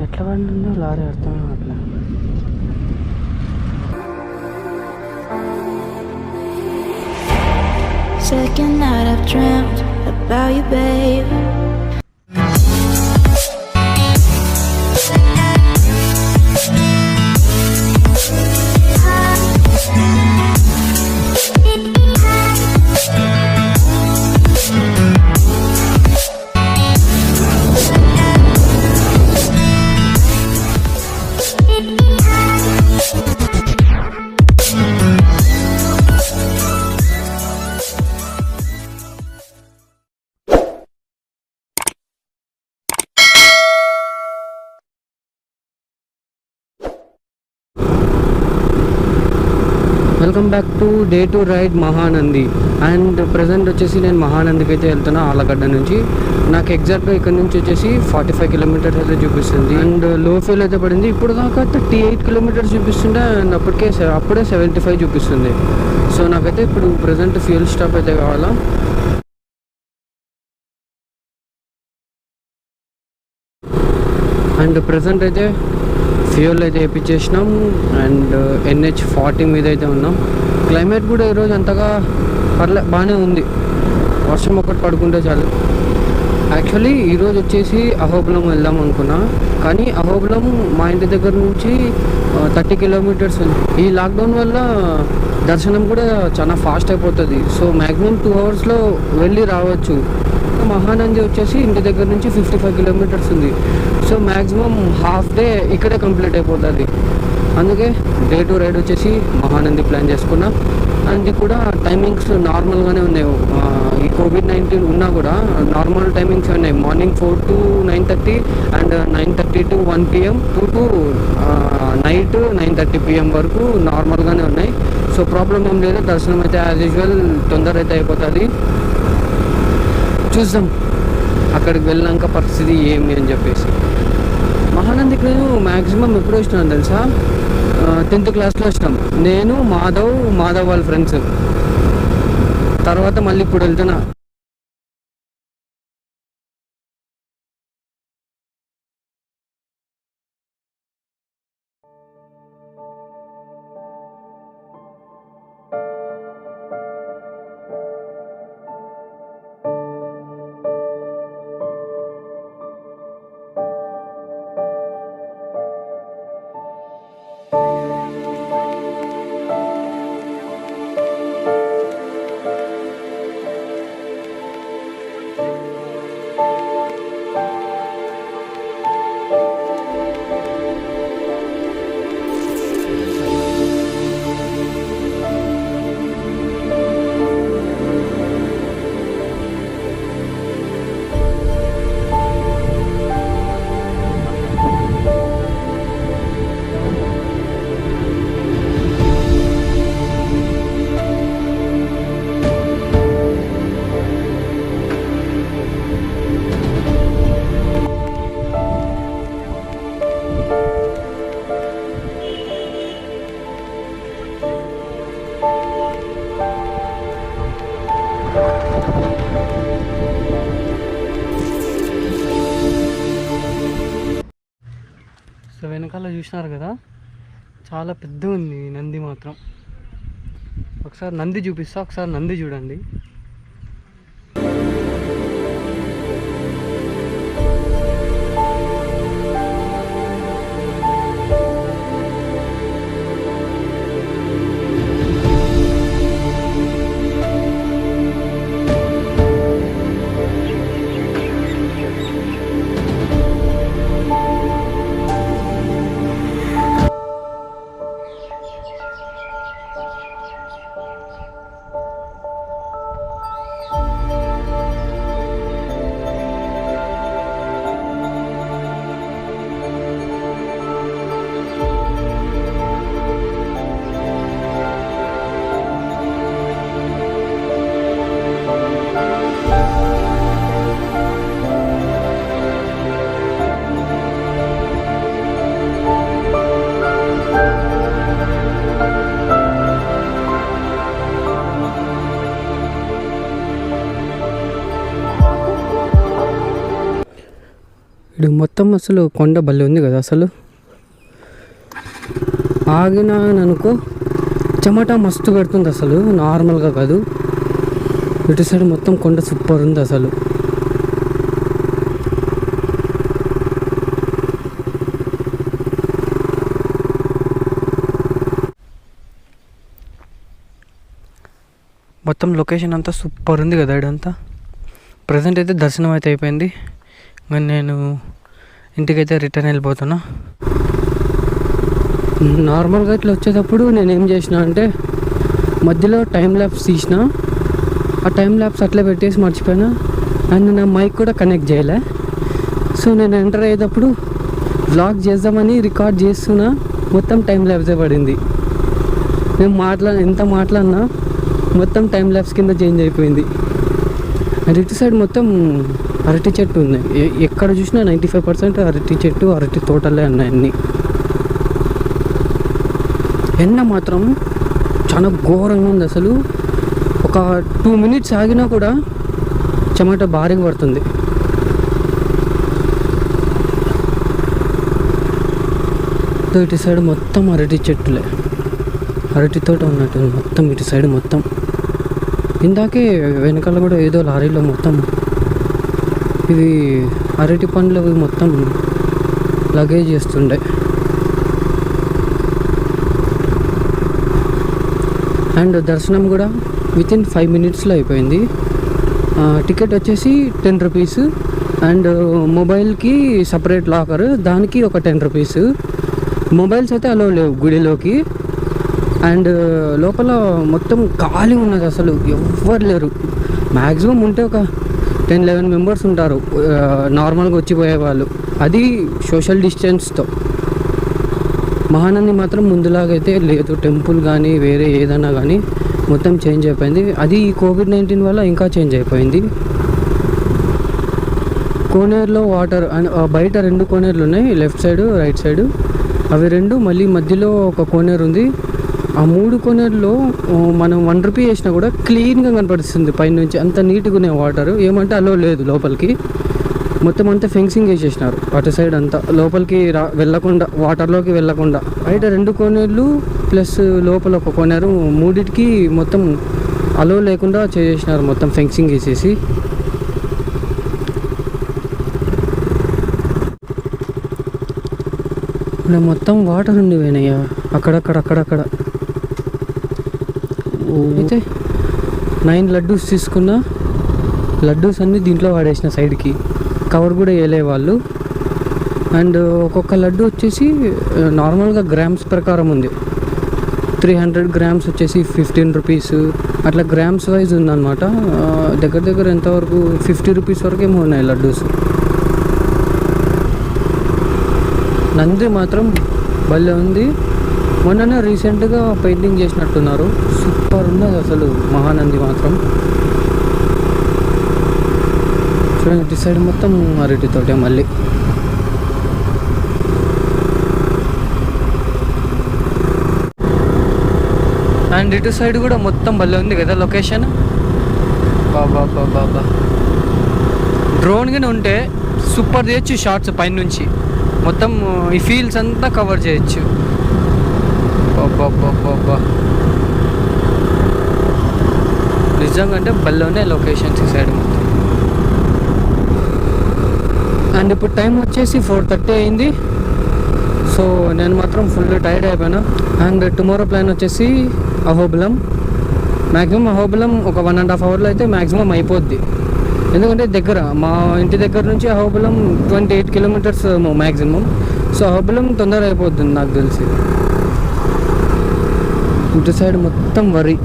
ఎట్లా పడిందో లారీ అర్థం అట్లా. Second night I've dreamt about you, babe. Welcome back to Day-2 ride Mahanandi. And present వచ్చేసి నేను మహానందికి అయితే వెళ్తున్నా ఆలగడ్డ నుంచి. నాకు ఎగ్జాక్ట్గా ఇక్కడ నుంచి వచ్చేసి 45 కిలోమీటర్స్ అయితే చూపిస్తుంది. అండ్ లో ఫ్యూల్ అయితే పడింది. ఇప్పుడు దాకా 38 కిలోమీటర్స్ చూపిస్తుండే అండ్ అప్పుడే 75 చూపిస్తుంది. సో నాకైతే ఇప్పుడు ప్రజెంట్ ఫ్యూల్ స్టాప్ అయితే కావాలా. అండ్ ప్రజెంట్ అయితే ఫ్యూల్ అయితే వేయించేసినాం. అండ్ NH40 మీద అయితే ఉన్నాం. క్లైమేట్ కూడా ఈరోజు అంతగా బాగానే ఉంది. వర్షం ఒకటి పడుకుంటే చాలు. యాక్చువల్లీ ఈరోజు వచ్చేసి అహోబిలం వెళ్దాం అనుకున్నా, కానీ అహోబిలం మా ఇంటి దగ్గర నుంచి 30 కిలోమీటర్స్ ఉంది. ఈ లాక్డౌన్ వల్ల దర్శనం కూడా చాలా ఫాస్ట్ అయిపోతుంది. సో మ్యాక్సిమం 2 అవర్స్లో వెళ్ళి రావచ్చు. మహానంది వచ్చేసి ఇంటి దగ్గర నుంచి 55 కిలోమీటర్స్ ఉంది. సో మ్యాక్సిమం హాఫ్ డే ఇక్కడే కంప్లీట్ అయిపోతుంది. అందుకే Day-2 రైడ్ వచ్చేసి మహానంది ప్లాన్ చేసుకున్నా. అండ్ కూడా టైమింగ్స్ నార్మల్గానే ఉన్నాయి. ఈ కోవిడ్-19 ఉన్నా కూడా నార్మల్ టైమింగ్స్ ఉన్నాయి. Morning 4 to 9:30 and 9:30 to 1 PM, 2 to night 9:30 PM వరకు నార్మల్గానే ఉన్నాయి. సో ప్రాబ్లం ఏం లేదు. దర్శనం అయితే యాజ్ యూజువల్ తొందర అయితే అయిపోతుంది. చూద్దాం అక్కడికి వెళ్ళాక పరిస్థితి ఏమి అని చెప్పేసి. మహానందికి నేను మ్యాక్సిమం ఎప్పుడు వచ్చినాను తెలుసా, 10th క్లాస్లో వచ్చినాం. నేను మాధవ్ వాళ్ళ ఫ్రెండ్స్. తర్వాత మళ్ళీ ఇప్పుడు వెళ్తున్నా. సో వెనకాల చూసినారు కదా, చాలా పెద్ద ఉంది నంది మాత్రం. ఒకసారి నంది చూపిస్తా, ఒకసారి నంది చూడండి. ఇది మొత్తం అసలు కొండ బల్లి ఉంది కదా, అసలు ఆగినా అనుకో చెమట మస్తు పెడుతుంది అసలు, నార్మల్గా కాదు. ఇటు సైడ్ మొత్తం కొండ సూపర్ ఉంది అసలు. మొత్తం లొకేషన్ అంతా సూపర్ ఉంది కదా ఇదంతా. ప్రజెంట్ అయితే దర్శనం అయితే అయిపోయింది, కానీ నేను ఇంటికైతే రిటర్న్ వెళ్ళిపోతున్నా. నార్మల్గా ఇట్లా వచ్చేటప్పుడు నేను ఏం చేసిన అంటే మధ్యలో టైం ల్యాప్స్ తీసిన, ఆ టైం ల్యాప్స్ అట్లే పెట్టేసి మర్చిపోయినా. అండ్ నా మైక్ కూడా కనెక్ట్ చేయలే. సో నేను ఎంటర్ అయ్యేటప్పుడు వ్లాగ్ చేద్దామని రికార్డ్ చేస్తున్నా, మొత్తం టైం ల్యాప్సే పడింది. నేను ఎంత మాట్లాడినా మొత్తం టైం ల్యాప్స్ కింద చేంజ్ అయిపోయింది. అండ్ ఇటు సైడ్ మొత్తం అరటి చెట్టు ఉంది, ఎక్కడ చూసినా 95% అరటి చెట్టు, అరటి తోటలే ఉన్నాయి అన్నీ. ఎండ మాత్రం చాలా ఘోరంగా ఉంది అసలు. ఒక 2 minutes ఆగినా కూడా చెమట భారీగా పడుతుంది. ఇటు సైడ్ మొత్తం అరటి చెట్టులే, అరటి తోట ఉన్నట్టు మొత్తం ఇటు సైడ్ మొత్తం. ఇందాకే వెనకాల కూడా ఏదో లారీలో మొత్తం ఇవి అరటి పండ్లు మొత్తం లగేజ్ చేస్తుండే. అండ్ దర్శనం కూడా వితిన్ 5 minutesలో అయిపోయింది. టికెట్ వచ్చేసి 10 rupees. అండ్ మొబైల్కి సపరేట్ లాకర్, దానికి ఒక 10 rupees. మొబైల్స్ అయితే అలో లేవు గుడిలోకి. అండ్ లోపల మొత్తం ఖాళీ ఉన్నది అసలు, ఎవ్వరు లేరు. మ్యాక్సిమం ఉంటే ఒక 10-11 members ఉంటారు నార్మల్గా వచ్చిపోయే వాళ్ళు, అది సోషల్ డిస్టెన్స్తో. మహానంది మాత్రం ముందులాగైతే లేదు, టెంపుల్ కానీ వేరే ఏదైనా కానీ మొత్తం చేంజ్ అయిపోయింది. అది ఈ COVID-19 వల్ల ఇంకా చేంజ్ అయిపోయింది. కోనేరులో వాటర్, అండ్ బయట 2 కోనేరులు ఉన్నాయి, లెఫ్ట్ సైడ్ రైట్ సైడ్. అవి 2, మళ్ళీ మధ్యలో ఒక కోనేరు ఉంది. ఆ 3 కోనేరులో మనం 1 rupee వేసినా కూడా క్లీన్గా కనపడుతుంది పైనుంచి, అంత నీట్గా ఉన్నాయి వాటర్. ఏమంటే అలో లేదు లోపలికి, మొత్తం అంతా ఫెన్సింగ్ వేసేసినారు అటు సైడ్ అంతా, లోపలికి వెళ్ళకుండా, వాటర్లోకి వెళ్ళకుండా. బయట 2 కోనేరులు ప్లస్ లోపల ఒక కోనేరు, మూడింటికి మొత్తం అలో లేకుండా చేసేసినారు, మొత్తం ఫెన్సింగ్ వేసేసి. ఇక్కడ మొత్తం వాటర్ ఉండి పోయినాయా అక్కడక్కడ. అయితే 9 లడ్డూస్ తీసుకున్నా, లడ్డూస్ అన్నీ దీంట్లో వాడేసిన సైడ్కి, కవర్ కూడా వేయలే వాళ్ళు. అండ్ ఒక్కొక్క లడ్డు వచ్చేసి నార్మల్గా గ్రామ్స్ ప్రకారం ఉంది. 300 grams వచ్చేసి 15 rupees, అట్లా గ్రామ్స్ వైజ్ ఉందన్నమాట. దగ్గర ఎంతవరకు 50 rupees వరకు ఏమో ఉన్నాయి లడ్డూస్. నంది మాత్రం భలే ఉంది, మొన్ననే రీసెంట్గా పెయింటింగ్ చేసినట్టున్నారు, సూపర్ ఉన్నది అసలు మహానంది మాత్రం. చూడండి ఇటు సైడ్ మొత్తం అరటి తోటే మళ్ళీ. అండ్ ఇటు సైడ్ కూడా మొత్తం భలే ఉంది కదా లొకేషన్. బాబా డ్రోన్ కానీ ఉంటే సూపర్ చేయొచ్చు షార్ట్స్ పైనుంచి, మొత్తం ఈ ఫీల్డ్స్ అంతా కవర్ చేయొచ్చు. బాబా నిజంగా అంటే భలే ఉన్నాయి లొకేషన్స్ ఈ సైడ్ మొత్తం. అండ్ ఇప్పుడు టైం వచ్చేసి 4:30 అయింది. సో నేను మాత్రం ఫుల్ టైర్డ్ అయిపోయినా. అండ్ టుమారో ప్లాన్ వచ్చేసి అహోబిలం. మ్యాక్సిమం అహోబిలం ఒక 1.5 hourలో అయితే మ్యాక్సిమం అయిపోద్ది, ఎందుకంటే దగ్గర, మా ఇంటి దగ్గర నుంచి Ahobilam 28 kilometers maximum. So Ahobilam తొందరగా అయిపోతుంది నాకు తెలిసి. ఇటు సైడ్ మొత్తం వరి,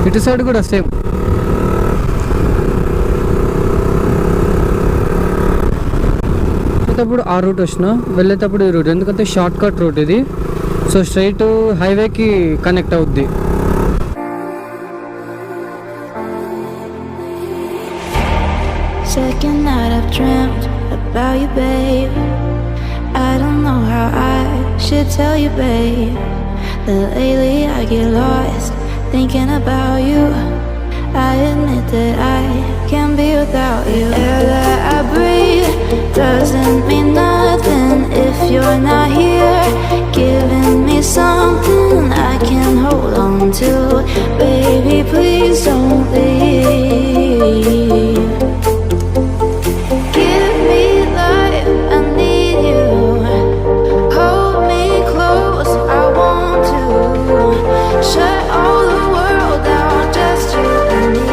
ఇటు సైడ్ కూడా సేమ్. వెళ్ళేటప్పుడు ఆ రూట్ వచ్చిన, వెళ్ళేటప్పుడు ఈ రూట్, ఎందుకంటే షార్ట్ కట్ రూట్ ఇది. సో స్ట్రైట్ హైవేకి కనెక్ట్ అవుద్ది. Second night I've dreamt about you, babe. I don't know how I should tell you, babe, that lately I get lost thinking about you. I admit that I can't be without you. doesn't mean nothing if you're not here, giving me something I can hold on to. Baby, please don't leave. Give me life, I need you. Hold me close, I want to. Shut all the world down, just you and me.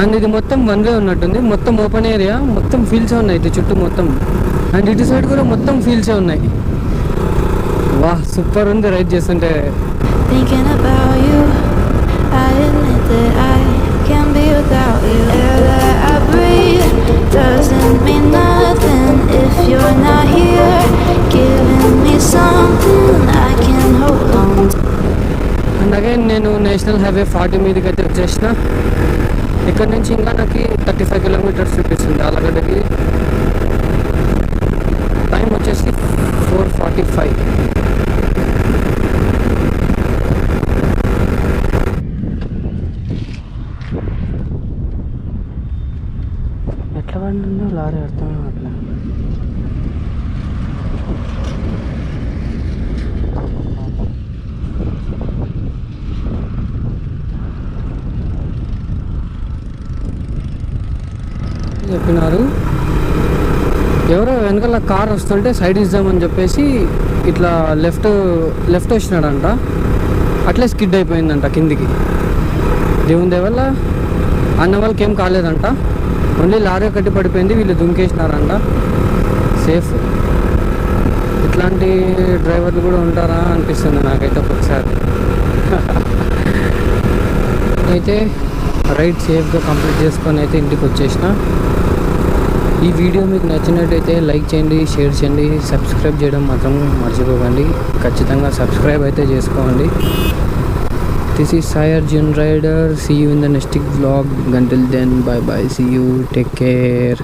And ఇది మొత్తం one way ఉన్నట్టుంది, మొత్తం open area, మొత్తం ఫీల్సే ఉన్నాయి ఇటు చుట్టూ మొత్తం. And ఇటు సైడ్ కూడా మొత్తం ఫీల్సే ఉన్నాయి. వాహ్, సూపర్ ఉంది రైడ్ చేస్తుంటే. Thinking about you, I admit that I can't be without you. Air that I breathe doesn't mean nothing if you're not here, giving me something I can hold on to. And again నేను national highway 40 మీదకి అయితే వచ్చేసిన. ఇక్కడ నుంచి ఇంకా నాకు 35 kilometres చూపిస్తుంది ఆలగడ్డకి. Time వచ్చేసి 4:45. ఎట్లా పడిందో లారీ అర్థం అట్లా. చెప్పినారు ఎవరో వెనకాల కార్ వస్తుంటే సైడ్ ఇద్దామని చెప్పేసి ఇట్లా లెఫ్ట్ వచ్చినాడంట, అట్లే స్కిడ్ అయిపోయిందంట కిందికి. దేవుని దేవల్ల అన్న వాళ్ళకి ఏం కాలేదంట, ఓన్లీ లారీ కట్టి పడిపోయింది, వీళ్ళు దుంకేసినారంట. సేఫ్. ఇట్లాంటి డ్రైవర్లు కూడా ఉంటారా అనిపిస్తుంది నాకైతే ఒక్కొక్కసారి. అయితే రైడ్ సేఫ్గా కంప్లీట్ చేసుకొని అయితే ఇంటికి వచ్చేసిన. ఈ వీడియో మీకు నచ్చినట్టయితే లైక్ చేయండి, షేర్ చేయండి, సబ్స్క్రైబ్ చేయడం మాత్రం మర్చిపోకండి. ఖచ్చితంగా సబ్స్క్రైబ్ అయితే చేసుకోండి. This is Sai Arjun rider. See you in the next vlog. Until then, bye bye, see you, take care.